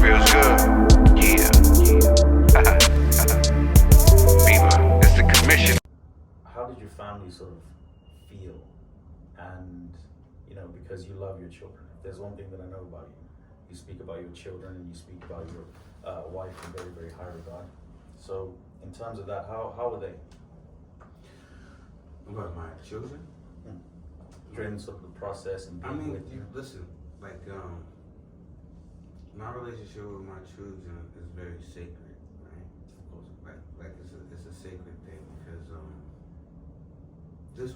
feels good. Yeah. Fever. It's the commission. How did your family sort of feel? And, because you love your children. If there's one thing that I know about you, you speak about your children and you speak about your wife in very, very high regard. So, in terms of that, how are they? About my children? During sort of the process and being with you? Listen, my relationship with my children is very sacred, right? Of course. Like it's a sacred thing because this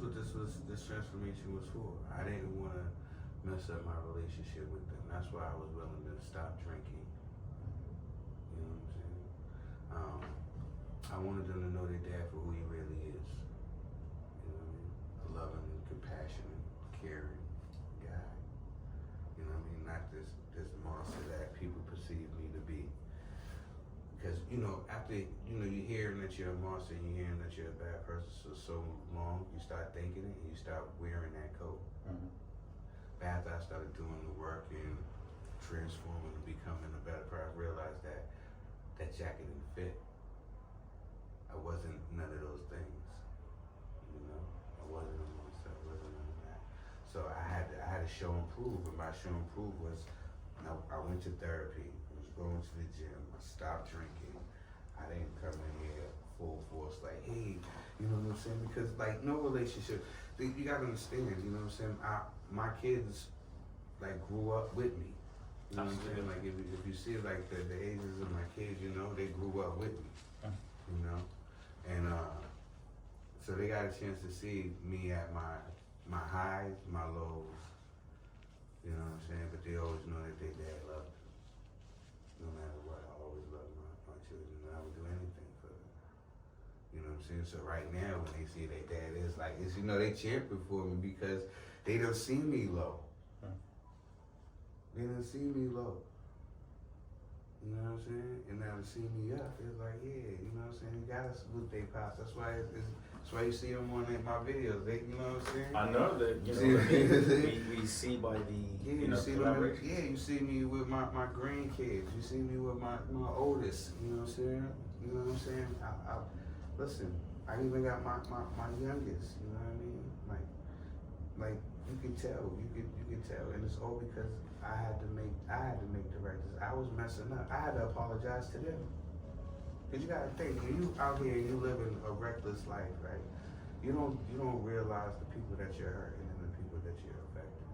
transformation was for. I didn't want to mess up my relationship with them. That's why I was willing to stop drinking. You know what I'm saying? I wanted them to know their dad for who he really is. You know what I mean? A loving, compassionate, caring guy. You know what I mean? Not this monster that people perceive me to be. Because, after, you're hearing that you're a monster and you're hearing that you're a bad person for so long, you start thinking it and you start wearing that coat. Mm-hmm. After I started doing the work and transforming and becoming a better person, I realized that jacket didn't fit. I wasn't none of those things. I wasn't a monster. I wasn't none of that. So I had to show and prove, and my show and prove was I went to therapy. I was going to the gym. I stopped drinking. I didn't come in here full force like, hey, you know what I'm saying? Because no relationship, you gotta understand, you know what I'm saying? My kids grew up with me. You know what I'm saying? Like if you see the ages of my kids, they grew up with me. And so they got a chance to see me at my highs, my lows. You know what I'm saying? But they always know that their dad loved them. No matter what, I always loved my children, and I would do anything for them. You know what I'm saying? So right now, when they see their dad, they cheering for me because they don't see me low. They don't see me low. You know what I'm saying? And now to see me up, it's like, yeah, you know what I'm saying? You gotta salute their pops. That's why you see them on my videos. You know what I'm saying? I know that, we see by the, you see collaboration. you see me with my grandkids. You see me with my oldest. You know what I'm saying? You know what I'm saying? I listen, I even got my youngest. You know what I mean? Like you can tell, and it's all because I had to make the right decision. I was messing up. I had to apologize to them. Cause you gotta think, when you out here and you living a reckless life, right? You don't realize the people that you're hurting and the people that you're affecting.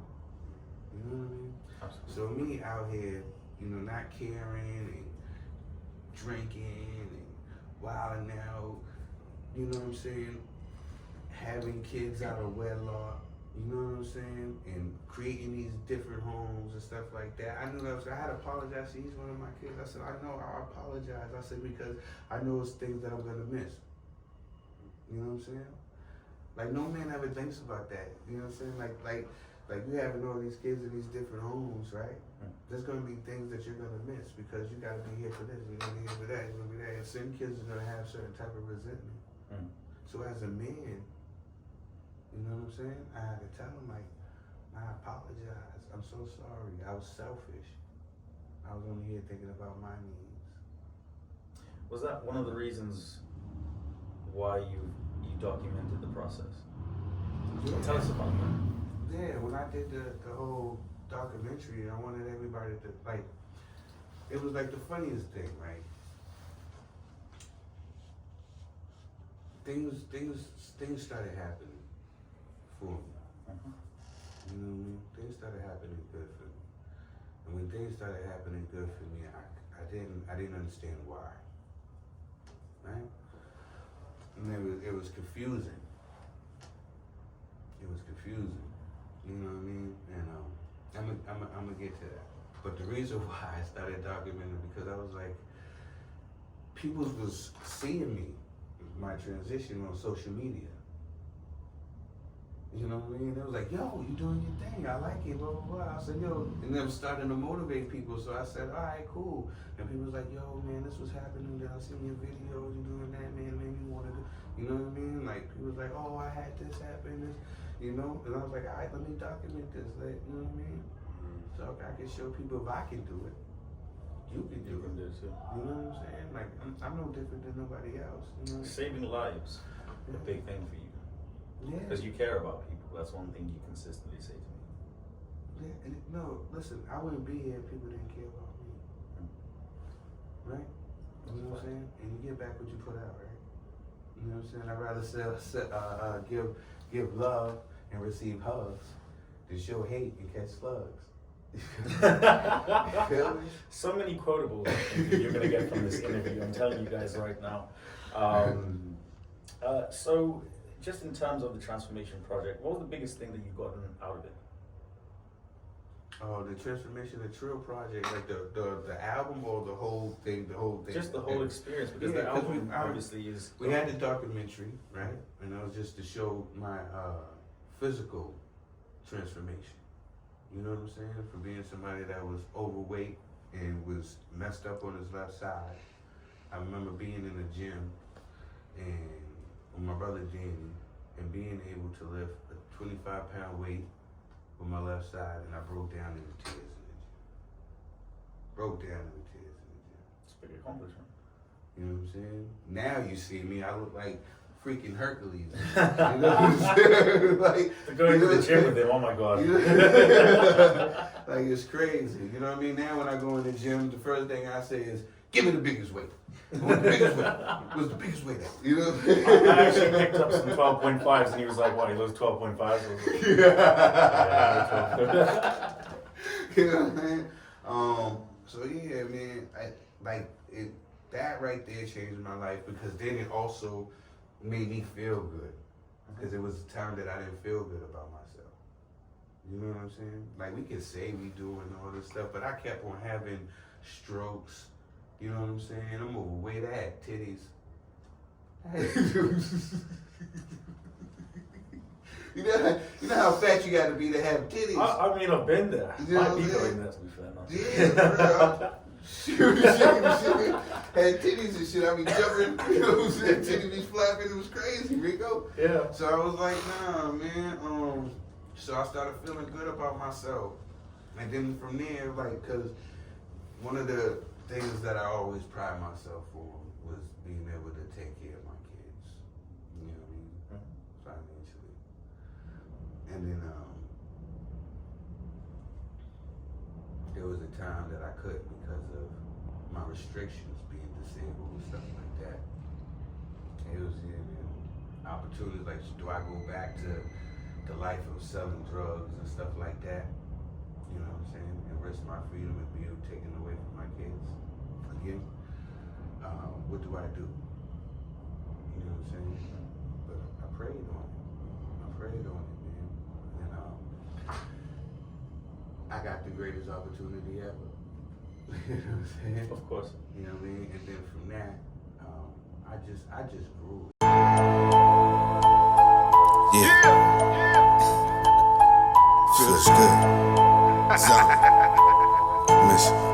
You know what I mean? Absolutely. So me out here, not caring and drinking and wilding out, you know what I'm saying? Having kids out of wedlock. You know what I'm saying? And creating these different homes and stuff like that. I knew that I had to apologize to each one of my kids. I said, I know, I apologize. I said, because I know it's things that I'm gonna miss. You know what I'm saying? No man ever thinks about that. You know what I'm saying? Like you having all these kids in these different homes, right? There's gonna be things that you're gonna miss because you gotta be here for this, you're gonna be here for that, you're gonna be that. And certain kids are gonna have certain type of resentment. So as a man, you know what I'm saying? I had to tell him, I apologize. I'm so sorry. I was selfish. I was only here thinking about my needs. Was that one of the reasons why you documented the process? Yeah. Tell us about that. Yeah, when I did the whole documentary, I wanted everybody to, it was the funniest thing, right? Things started happening for me. You know what I mean? Things started happening good for me. And when things started happening good for me, I didn't understand why. Right? And it was confusing. It was confusing. You know what I mean? And I'm gonna get to that. But the reason why I started documenting because I was people was seeing me, my transition on social media. You know what I mean? It was yo, you doing your thing. I like it, blah, blah, blah. I said, yo, and then starting to motivate people. So I said, all right, cool. And people was yo, man, this was happening. Then I seen your videos, you doing that, man, it made me want to do, you know what I mean? People was oh, I had this happen, this, And I was all right, let me document this, you know what I mean? So I can show people if I can do it. you can do You can it. do it too. You know what I'm saying? Like, I'm no different than nobody else. You know? Saving lives, a big thing for you. Yeah. Because you care about people. That's one thing you consistently say to me. Yeah, and no, listen, I wouldn't be here if people didn't care about me. Right? You know what I'm saying? And you get back what you put out, right? You know what I'm saying? I'd rather give love and receive hugs than show hate and catch slugs. Feel me? So many quotables you're going to get from this interview. I'm telling you guys right now. So, just in terms of the transformation project, what was the biggest thing that you've gotten out of it? Oh, the transformation, the TRIL project, like the album or the whole thing, Just the whole experience, because Yeah, the 'cause album we- obviously is. We had the documentary, right? And that was just to show my physical transformation. You know what I'm saying? From being somebody that was overweight and was messed up on his left side. I remember being in the gym and with my brother Danny and being able to lift a 25-pound weight with my left side, and I broke down into tears in the gym. Broke down into tears in the gym. It's a big accomplishment. You know what I'm saying? Now you see me, I look like freaking Hercules. You know what I'm saying? Like, To go into the gym with him, oh my God. you know, like it's crazy. You know what I mean? Now when I go in the gym, the first thing I say is, give me the biggest weight. What's the biggest weight? What's the biggest weight at? You know what I'm saying? I actually picked up some 12.5s and he was like, what, he loves 12.5s? I was like, Yeah. You know what I'm saying? So yeah, man, that right there changed my life, because then it also made me feel good, because it was a time that I didn't feel good about myself. You know what I'm saying? Like, we can say we do and all this stuff, but I kept on having strokes. You know what I'm saying? I'm overweight. I had titties. You know how fat you got to be to have titties. I mean, I've been there. You know Might what be I'm going saying? there, to be fair. No. Yeah, bro. Shoot. Had titties and shit. I be jumping. You know what I'm saying? Titties be flapping. It was crazy, RiKO. Yeah. So I was like, nah, man. So I started feeling good about myself. And then from there, like, because one of the things that I always pride myself on was being able to take care of my kids. You know what I mean? Financially. And then there was a time that I couldn't because of my restrictions, being disabled and stuff like that. It was opportunities like, do I go back to the life of selling drugs and stuff like that? You know what I'm saying? And risk my freedom and be taken away from my kids again. What do I do? You know what I'm saying? But I prayed on it. Man. And I got the greatest opportunity ever. You know what I'm saying? Of course. You know what I mean? And then from that, I just grew. Yeah. Feels good. Miss.